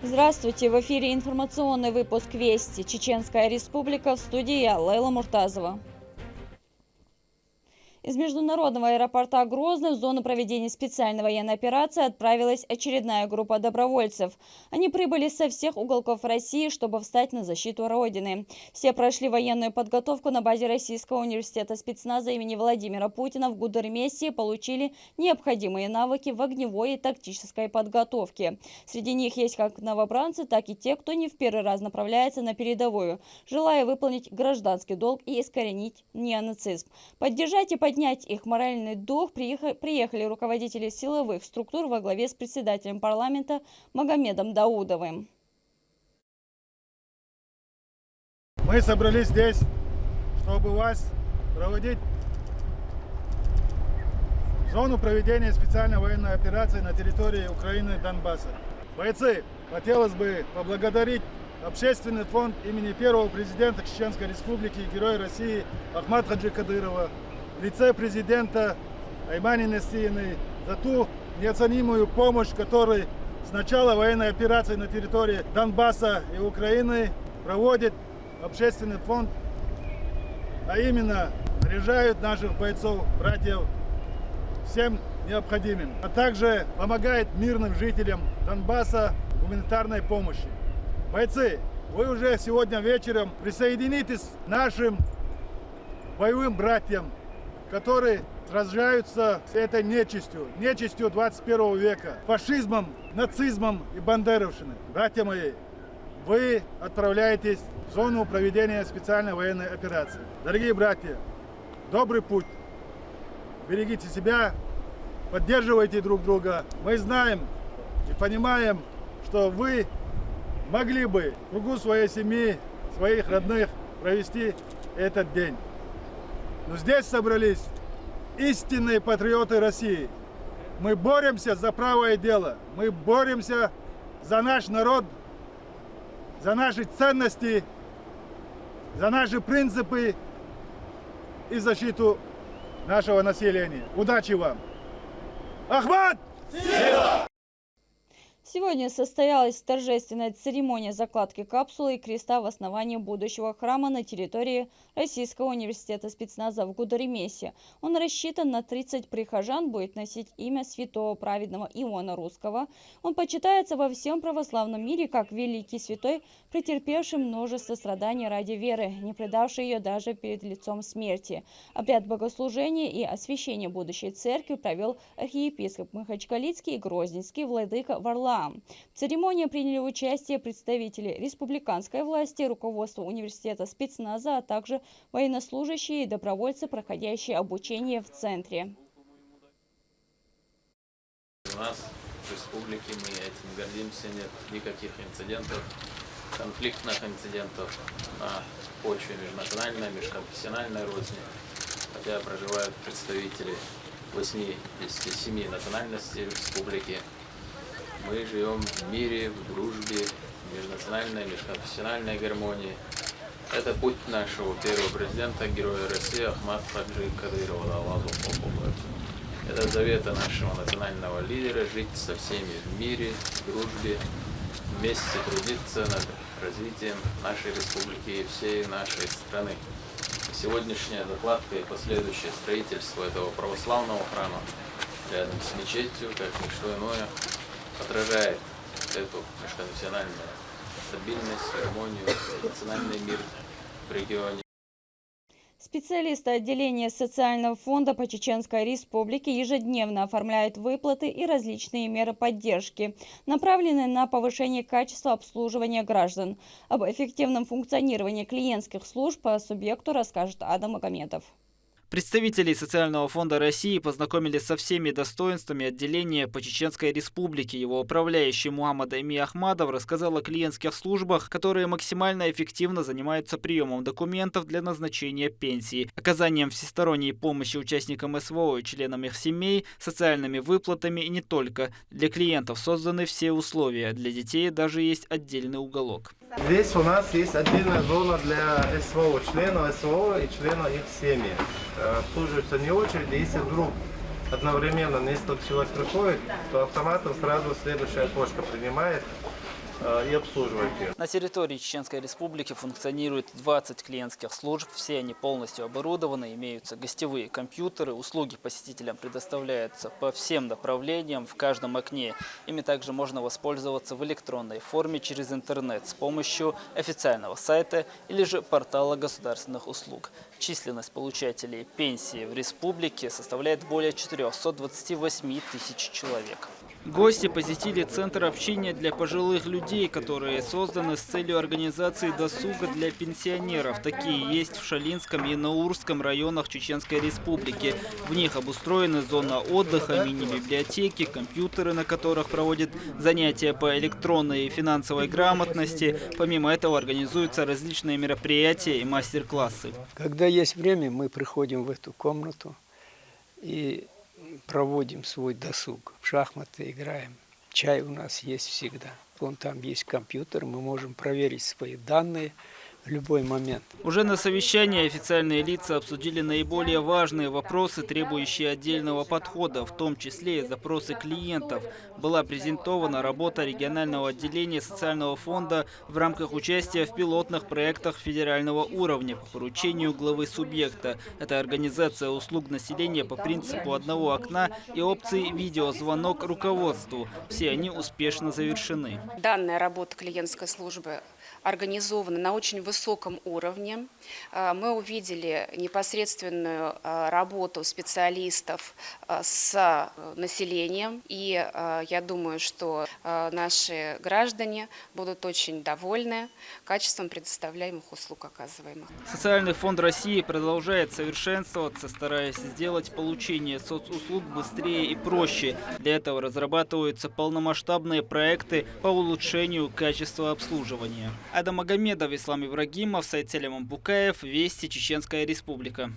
Здравствуйте! В эфире информационный выпуск «Вести». Чеченская республика, в студии я, Лейла Муртазова. Из международного аэропорта Грозный в зону проведения специальной военной операции отправилась очередная группа добровольцев. Они прибыли со всех уголков России, чтобы встать на защиту Родины. Все прошли военную подготовку на базе Российского университета спецназа имени Владимира Путина в Гудермесе и получили необходимые навыки в огневой и тактической подготовке. Среди них есть как новобранцы, так и те, кто не в первый раз направляется на передовую, желая выполнить гражданский долг и искоренить неонацизм. Поддержать и поднять их моральный дух приехали руководители силовых структур во главе с председателем парламента Магомедом Даудовым. Мы собрались здесь, чтобы вас проводить в зону проведения специальной военной операции на территории Украины и Донбасса. Бойцы, хотелось бы поблагодарить Общественный фонд имени первого президента Чеченской Республики, Героя России Ахмата Хаджи Кадырова, в лице президента Аймани Несииной за ту неоценимую помощь, которую с начала военной операции на территории Донбасса и Украины проводит Общественный фонд, а именно наряжают наших бойцов, братьев всем необходимым, а также помогает мирным жителям Донбасса гуманитарной помощи. Бойцы, вы уже сегодня вечером присоединитесь к нашим боевым братьям, которые сражаются с этой нечистью 21 века, фашизмом, нацизмом и бандеровщиной. Братья мои, вы отправляетесь в зону проведения специальной военной операции. Дорогие братья, добрый путь, берегите себя, поддерживайте друг друга. Мы знаем и понимаем, что вы могли бы в кругу своей семьи, своих родных провести этот день. Но здесь собрались истинные патриоты России. Мы боремся за правое дело. Мы боремся за наш народ, за наши ценности, за наши принципы и защиту нашего населения. Удачи вам! Ахмат! Сила! Сегодня состоялась торжественная церемония закладки капсулы и креста в основании будущего храма на территории Российского университета спецназа в Гудермесе. Он рассчитан на 30 прихожан, будет носить имя святого праведного Иоанна Русского. Он почитается во всем православном мире как великий святой, претерпевший множество страданий ради веры, не предавший ее даже перед лицом смерти. Обряд богослужения и освящения будущей церкви провел архиепископ Махачкалицкий и Грозненский владыка Варлаам. В церемонии приняли участие представители республиканской власти, руководство университета спецназа, а также военнослужащие и добровольцы, проходящие обучение в центре. У нас в республике мы этим гордимся, нет никаких инцидентов, конфликтных инцидентов на почве межнациональной, межконфессиональной розни, хотя проживают представители 87 национальностей республики. Мы живем в мире, в дружбе, в межнациональной, межконфессиональной гармонии. Это путь нашего первого президента, героя России Ахмата Хаджи Кадырова. Это завет нашего национального лидера – жить со всеми в мире, в дружбе, вместе трудиться над развитием нашей республики и всей нашей страны. Сегодняшняя закладка и последующее строительство этого православного храма рядом с мечетью, как ничто иное, отражает эту межконфессиональную стабильность, гармонию, национальный мир в регионе. Специалисты отделения социального фонда по Чеченской Республике ежедневно оформляют выплаты и различные меры поддержки, направленные на повышение качества обслуживания граждан. Об эффективном функционировании клиентских служб по субъекту расскажет Адам Магомедов. Представители Социального фонда России познакомились со всеми достоинствами отделения по Чеченской Республике. Его управляющий Мухаммад Ами Ахмадов рассказал о клиентских службах, которые максимально эффективно занимаются приемом документов для назначения пенсии, оказанием всесторонней помощи участникам СВО и членам их семей, социальными выплатами и не только. Для клиентов созданы все условия. Для детей даже есть отдельный уголок. Здесь у нас есть отдельная зона для СВО, членов СВО и членов их семьи. Обслуживаются не очереди, если вдруг одновременно несколько человек приходит, то автоматом сразу следующая точка принимает и обслуживать их. На территории Чеченской Республики функционирует 20 клиентских служб. Все они полностью оборудованы, имеются гостевые компьютеры. Услуги посетителям предоставляются по всем направлениям, в каждом окне. Ими также можно воспользоваться в электронной форме через интернет с помощью официального сайта или же портала государственных услуг. Численность получателей пенсии в республике составляет более 428 тысяч человек. Гости посетили центр общения для пожилых людей, которые созданы с целью организации досуга для пенсионеров. Такие есть в Шалинском и Наурском районах Чеченской Республики. В них обустроены зона отдыха, мини-библиотеки, компьютеры, на которых проводят занятия по электронной и финансовой грамотности. Помимо этого организуются различные мероприятия и мастер-классы. Когда есть время, мы приходим в эту комнату и проводим свой досуг. В шахматы играем. Чай у нас есть всегда. Вон там есть компьютер, мы можем проверить свои данные в любой момент. Уже на совещании официальные лица обсудили наиболее важные вопросы, требующие отдельного подхода, в том числе и запросы клиентов. Была презентована работа регионального отделения социального фонда в рамках участия в пилотных проектах федерального уровня по поручению главы субъекта. Это организация услуг населения по принципу одного окна и опции видеозвонок руководству. Все они успешно завершены. Данная работа клиентской службы организована на очень высоком уровне. Мы увидели непосредственную работу специалистов с населением. И я думаю, что наши граждане будут очень довольны качеством предоставляемых услуг, оказываемых. Социальный фонд России продолжает совершенствоваться, стараясь сделать получение соцуслуг быстрее и проще. Для этого разрабатываются полномасштабные проекты по улучшению качества обслуживания. Адам Магомедов, Ислам Ибрагимов, Сайцелем Амбукаев, Вести, Чеченская Республика.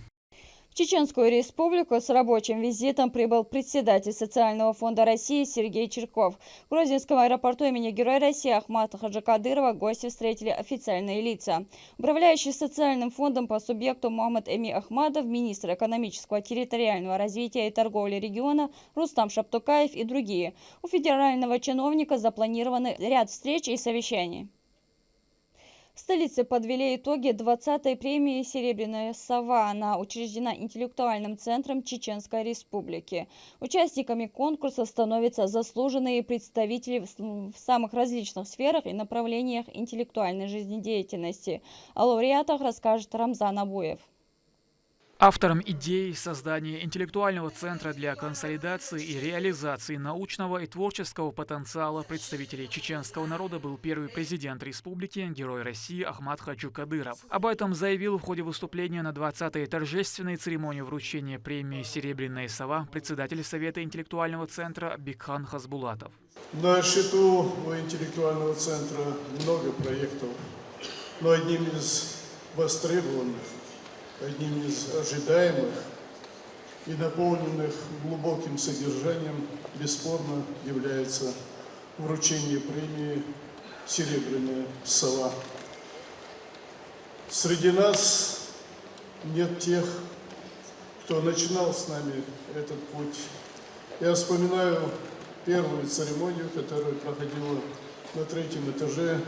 В Чеченскую Республику с рабочим визитом прибыл председатель Социального фонда России Сергей Чирков. В Грозненском аэропорту имени Героя России Ахмата Хаджикадырова гости встретили официальные лица. Управляющий социальным фондом по субъекту Мухаммад Эми Ахмадов, министр экономического, территориального развития и торговли региона Рустам Шаптукаев и другие. У федерального чиновника запланированы ряд встреч и совещаний. В столице подвели итоги 20-й премии «Серебряная сова». Она учреждена интеллектуальным центром Чеченской Республики. Участниками конкурса становятся заслуженные представители в самых различных сферах и направлениях интеллектуальной жизнедеятельности. О лауреатах расскажет Рамзан Абуев. Автором идеи создания интеллектуального центра для консолидации и реализации научного и творческого потенциала представителей чеченского народа был первый президент республики, Герой России Ахмад Хаджикадыров. Об этом заявил в ходе выступления на 20-й торжественной церемонии вручения премии «Серебряная сова» председатель Совета интеллектуального центра Бикхан Хасбулатов. На счету у интеллектуального центра много проектов, но одним из востребованных, одним из ожидаемых и наполненных глубоким содержанием бесспорно является вручение премии «Серебряная сова». Среди нас нет тех, кто начинал с нами этот путь. Я вспоминаю первую церемонию, которая проходила на 3-м этаже,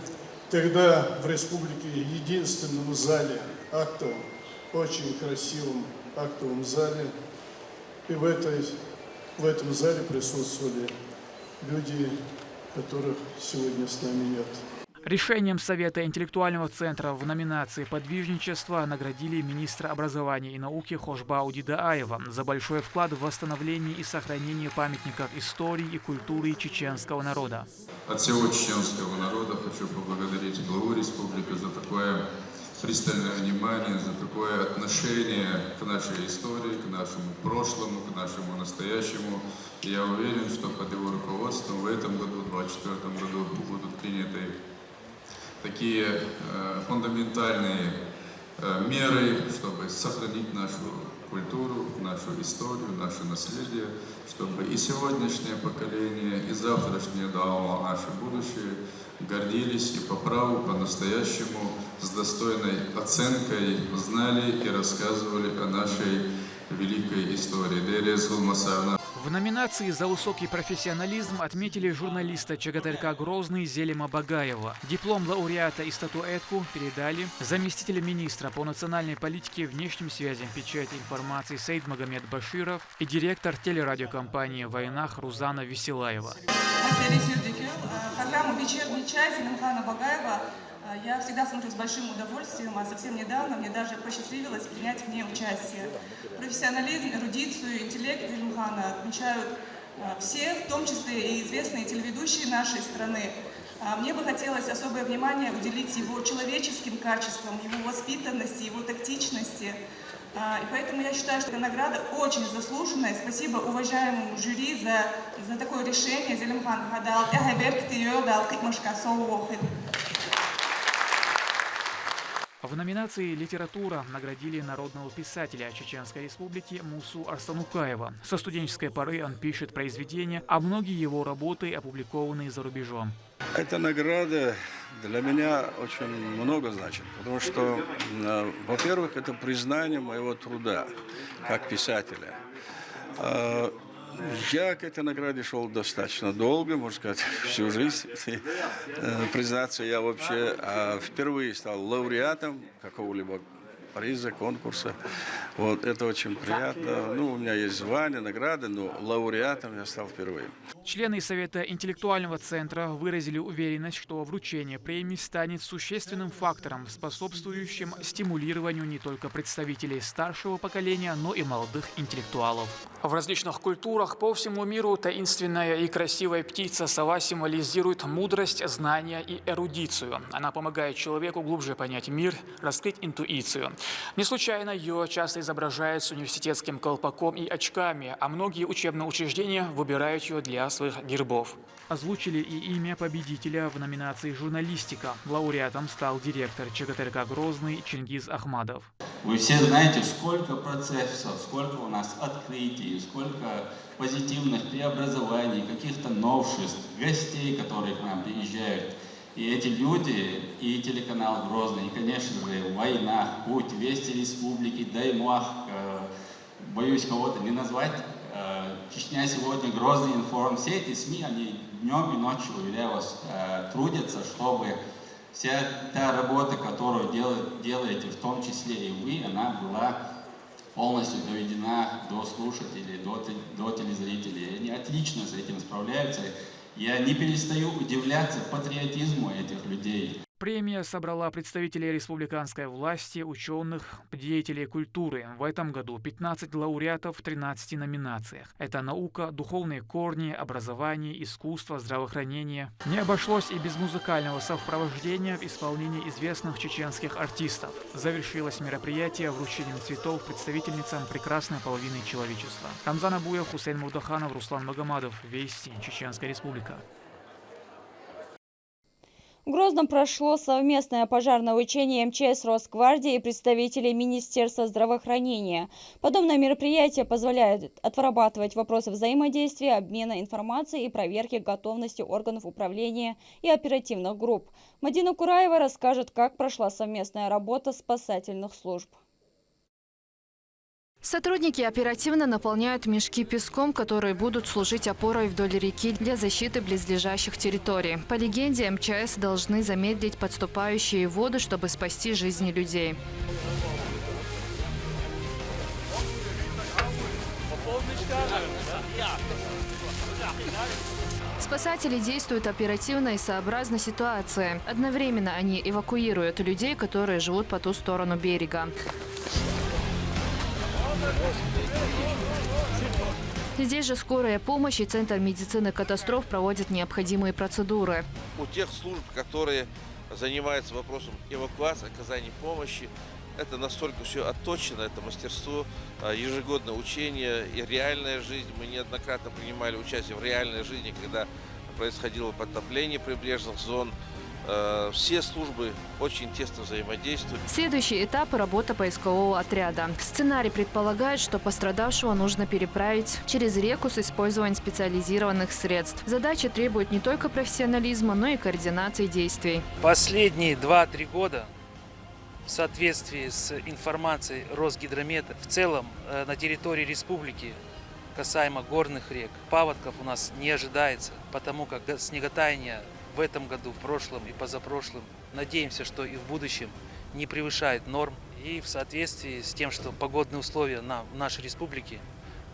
тогда в республике единственном зале актовом, очень красивом актовом зале. И в этом зале присутствовали люди, которых сегодня с нами нет. Решением Совета интеллектуального центра в номинации «Подвижничество» наградили министра образования и науки Хошбау Дидааева за большой вклад в восстановление и сохранение памятников истории и культуры чеченского народа. От всего чеченского народа хочу поблагодарить главу республики за такое пристальное внимание, за такое отношение к нашей истории, к нашему прошлому, к нашему настоящему. И я уверен, что под его руководством в этом году, в 2024 году, будут приняты такие фундаментальные меры, чтобы сохранить нашу культуру, нашу историю, наше наследие, чтобы и сегодняшнее поколение, и завтрашнее, да, наше будущее гордились и по праву, по-настоящему, с достойной оценкой знали и рассказывали о нашей великой истории. В номинации «За высокий профессионализм» отметили журналиста ЧГТРК «Грозный» Зелима Багаева. Диплом лауреата и статуэтку передали заместитель министра по национальной политике, внешним связям, печати информации Саид Магомед Баширов и директор телерадиокомпании «Войнах» Рузана Веселаева. Программу «Вечерний чай» Зелимхана Багаева я всегда смотрю с большим удовольствием, а совсем недавно мне даже посчастливилось принять в ней участие. Профессионализм, эрудицию, интеллект Зелимхана отмечают все, в том числе и известные телеведущие нашей страны. Мне бы хотелось особое внимание уделить его человеческим качествам, его воспитанности, его тактичности. И поэтому я считаю, что эта награда очень заслуженная. Спасибо уважаемому жюри за такое решение. Зелимхан гадал, В номинации «Литература» наградили народного писателя Чеченской Республики Мусу Арстанукаева. Со студенческой поры он пишет произведения, а многие его работы опубликованы за рубежом. Эта награда для меня очень много значит, потому что, во-первых, это признание моего труда как писателя. Я к этой награде шел достаточно долго, можно сказать, всю жизнь. Признаться, я вообще впервые стал лауреатом какого-либо приза, конкурса. Вот, это очень приятно. Ну, у меня есть звание, награды, но лауреатом я стал впервые. Члены Совета интеллектуального центра выразили уверенность, что вручение премии станет существенным фактором, способствующим стимулированию не только представителей старшего поколения, но и молодых интеллектуалов. В различных культурах по всему миру таинственная и красивая птица сова символизирует мудрость, знания и эрудицию. Она помогает человеку глубже понять мир, раскрыть интуицию. Не случайно ее часто изображают с университетским колпаком и очками, а многие учебные учреждения выбирают ее для своих гербов. Озвучили и имя победителя в номинации «Журналистика». Лауреатом стал директор ЧГТРК «Грозный» Чингиз Ахмадов. Вы все знаете, сколько процессов, сколько у нас открытий, сколько позитивных преобразований, каких-то новшеств, гостей, которые к нам приезжают. И эти люди, и телеканал «Грозный», и, конечно же, «Война», «Путь», «Вести Республики», «Даймуах», боюсь кого-то не назвать, «Чечня сегодня», «Грозный», «Информ», все эти СМИ, они днем и ночью, уверяю вас, трудятся, чтобы вся та работа, которую делаете, в том числе и вы, она была полностью доведена до слушателей, до телезрителей. Они отлично с этим справляются. Я не перестаю удивляться патриотизму этих людей. Премия собрала представителей республиканской власти, ученых, деятелей культуры. В этом году 15 лауреатов в 13 номинациях. Это наука, духовные корни, образование, искусство, здравоохранение. Не обошлось и без музыкального совпровождения в исполнении известных чеченских артистов. Завершилось мероприятие вручением цветов представительницам прекрасной половины человечества. Рамзан Абуев, Хусейн Мурдаханов, Руслан Магомадов. Вести. Чеченская Республика. В Грозном прошло совместное пожарное учение МЧС, Росгвардии и представителей Министерства здравоохранения. Подобное мероприятие позволяет отрабатывать вопросы взаимодействия, обмена информацией и проверки готовности органов управления и оперативных групп. Мадина Кураева расскажет, как прошла совместная работа спасательных служб. Сотрудники оперативно наполняют мешки песком, которые будут служить опорой вдоль реки для защиты близлежащих территорий. По легенде, МЧС должны замедлить подступающие воды, чтобы спасти жизни людей. Спасатели действуют оперативно и сообразно ситуации. Одновременно они эвакуируют людей, которые живут по ту сторону берега. Здесь же скорая помощь и Центр медицины катастроф проводят необходимые процедуры. У тех служб, которые занимаются вопросом эвакуации, оказания помощи, это настолько все отточено, это мастерство, ежегодное учение и реальная жизнь. Мы неоднократно принимали участие в реальной жизни, когда происходило потопление прибрежных зон. Все службы очень тесно взаимодействуют. Следующий этап – работа поискового отряда. Сценарий предполагает, что пострадавшего нужно переправить через реку с использованием специализированных средств. Задача требует не только профессионализма, но и координации действий. Последние 2-3 года в соответствии с информацией Росгидромета в целом на территории республики касаемо горных рек. Паводков у нас не ожидается, потому как снеготаяние в этом году, в прошлом и позапрошлом, надеемся, что и в будущем не превышает норм. И в соответствии с тем, что погодные условия в нашей республике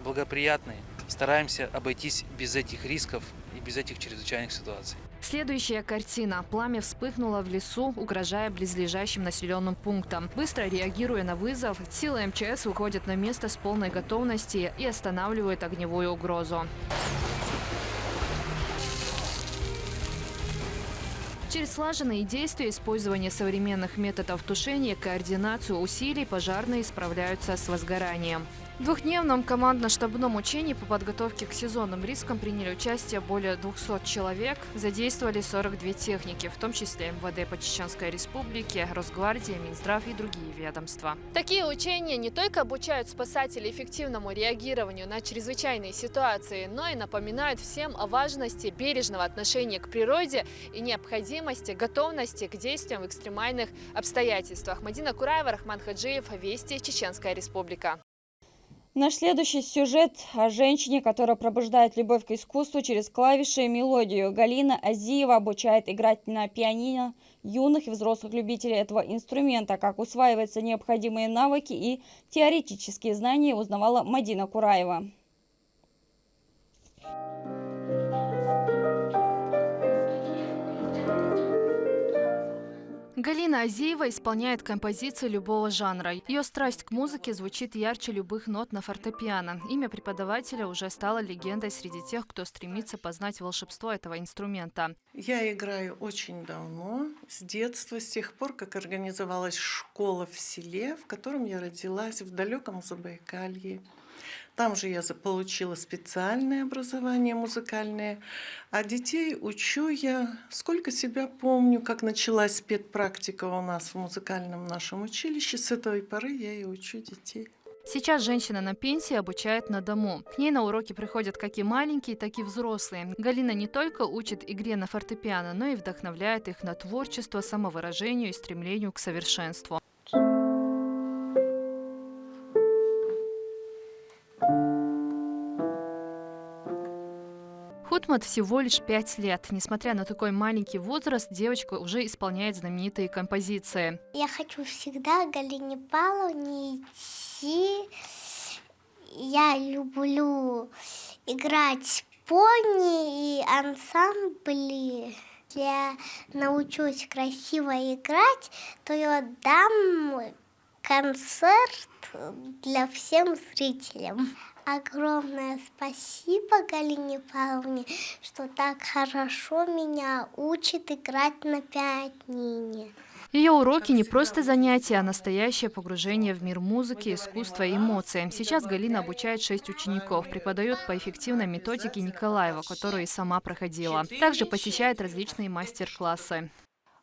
благоприятные, стараемся обойтись без этих рисков и без этих чрезвычайных ситуаций. Следующая картина. Пламя вспыхнуло в лесу, угрожая близлежащим населенным пунктам. Быстро реагируя на вызов, силы МЧС выходят на место с полной готовности и останавливают огневую угрозу. Через слаженные действия, использование современных методов тушения, координацию усилий пожарные справляются с возгоранием. В двухдневном командно-штабном учении по подготовке к сезонным рискам приняли участие более 200 человек. Задействовали 42 техники, в том числе МВД по Чеченской Республике, Росгвардия, Минздрав и другие ведомства. Такие учения не только обучают спасателей эффективному реагированию на чрезвычайные ситуации, но и напоминают всем о важности бережного отношения к природе и необходимости готовности к действиям в экстремальных обстоятельствах. Мадина Кураева, Рахман Хаджиев, Вести, Чеченская Республика. Наш следующий сюжет о женщине, которая пробуждает любовь к искусству через клавиши и мелодию. Галина Азиева обучает играть на пианино юных и взрослых любителей этого инструмента. Как усваиваются необходимые навыки и теоретические знания, узнавала Мадина Кураева. Галина Азиева исполняет композиции любого жанра. Ее страсть к музыке звучит ярче любых нот на фортепиано. Имя преподавателя уже стало легендой среди тех, кто стремится познать волшебство этого инструмента. Я играю очень давно, с детства, с тех пор, как организовалась школа в селе, в котором я родилась, в далеком Забайкалье. Там же я получила специальное образование музыкальное, а детей учу я, сколько себя помню, как началась спецпрактика у нас в музыкальном нашем училище, с этой поры я и учу детей. Сейчас женщина на пенсии обучает на дому. К ней на уроки приходят как и маленькие, так и взрослые. Галина не только учит игре на фортепиано, но и вдохновляет их на творчество, самовыражению и стремлению к совершенству. Хутмат всего лишь 5 лет. Несмотря на такой маленький возраст, девочка уже исполняет знаменитые композиции. Я хочу всегда к Галине Павловне идти. Я люблю играть пони и ансамбли. Если я научусь красиво играть, то я дам концерт для всем зрителям. Огромное спасибо Галине Павловне, что так хорошо меня учит играть на пианино. Ее уроки не просто занятия, а настоящее погружение в мир музыки, искусства и эмоций. Сейчас Галина обучает 6 учеников, преподает по эффективной методике Николаева, которую и сама проходила. Также посещает различные мастер-классы.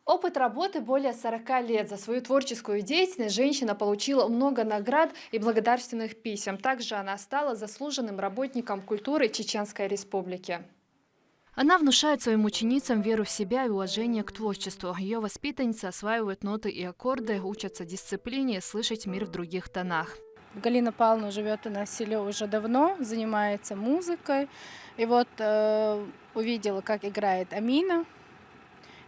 Опыт работы более 40 лет. За свою творческую деятельность женщина получила много наград и благодарственных писем. Также она стала заслуженным работником культуры Чеченской Республики. Она внушает своим ученицам веру в себя и уважение к творчеству. Ее воспитанницы осваивают ноты и аккорды, учатся дисциплине, слышать мир в других тонах. Галина Павловна живет у нас в селе уже давно, занимается музыкой. И вот увидела, как играет Амина.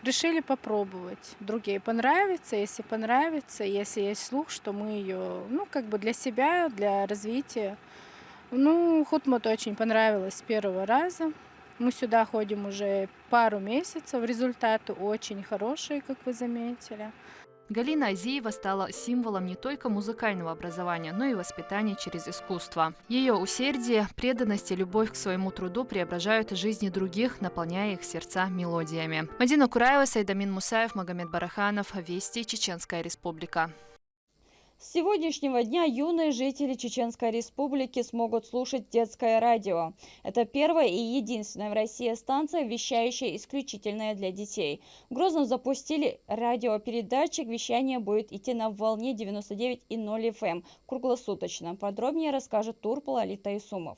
Решили попробовать. Другие понравится, если есть слух, что мы ее, для себя, для развития. Хутмату очень понравилось с первого раза. Мы сюда ходим уже пару месяцев. Результаты очень хорошие, как вы заметили. Галина Азиева стала символом не только музыкального образования, но и воспитания через искусство. Ее усердие, преданность и любовь к своему труду преображают жизни других, наполняя их сердца мелодиями. Мадина Кураева, Сайдамин Мусаев, Магомед Бараханов, Вести, Чеченская Республика. С сегодняшнего дня юные жители Чеченской Республики смогут слушать детское радио. Это первая и единственная в России станция, вещающая исключительно для детей. В Грозном запустили радиопередатчик. Вещание будет идти на волне 99,0 FM круглосуточно. Подробнее расскажет Турпал Алита Исумов.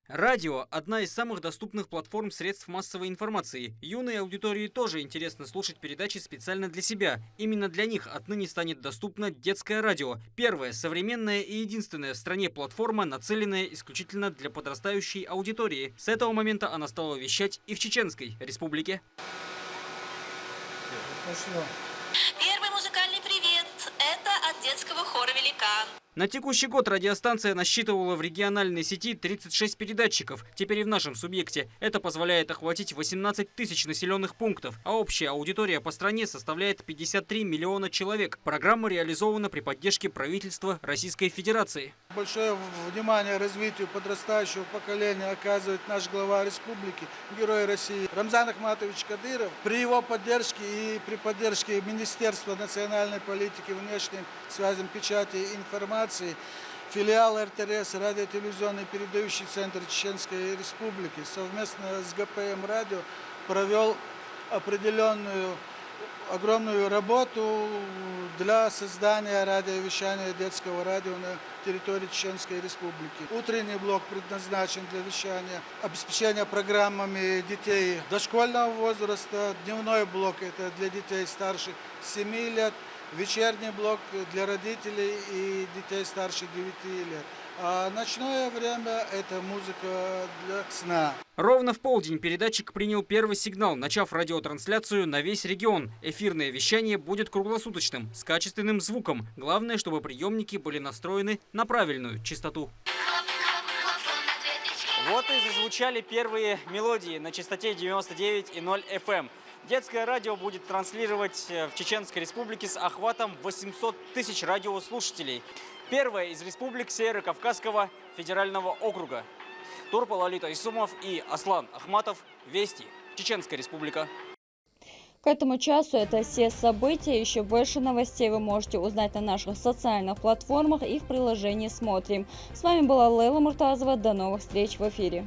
Радио – одна из самых доступных платформ средств массовой информации. Юной аудитории тоже интересно слушать передачи специально для себя. Именно для них отныне станет доступно детское радио. Первая, современная и единственная в стране платформа, нацеленная исключительно для подрастающей аудитории. С этого момента она стала вещать и в Чеченской Республике. Первый музыкальный привет – это от детского хора «Великан». На текущий год радиостанция насчитывала в региональной сети 36 передатчиков. Теперь и в нашем субъекте. Это позволяет охватить 18 тысяч населенных пунктов, а общая аудитория по стране составляет 53 миллиона человек. Программа реализована при поддержке правительства Российской Федерации. Большое внимание развитию подрастающего поколения оказывает наш глава республики, Герой России Рамзан Ахматович Кадыров. При его поддержке и при поддержке Министерства национальной политики, внешним связям, печати и информации, филиал РТРС, радио-телевизионный передающий центр Чеченской Республики, совместно с ГПМ радио провел определенную огромную работу для создания радиовещания детского радио на территории Чеченской Республики. Утренний блок предназначен для вещания, обеспечения программами детей дошкольного возраста. Дневной блок – это для детей старше 7 лет. Вечерний блок для родителей и детей старше 9 лет. А ночное время – это музыка для сна. Ровно в полдень передатчик принял первый сигнал, начав радиотрансляцию на весь регион. Эфирное вещание будет круглосуточным, с качественным звуком. Главное, чтобы приемники были настроены на правильную частоту. Вот и зазвучали первые мелодии на частоте 99,0 FM. Детское радио будет транслировать в Чеченской Республике с охватом 800 тысяч радиослушателей. Первая из республик Северо-Кавказского федерального округа. Турпал Алита Исумов и Аслан Ахматов. Вести. Чеченская Республика. К этому часу это все события. Еще больше новостей вы можете узнать на наших социальных платформах и в приложении «Смотрим». С вами была Лейла Муртазова. До новых встреч в эфире.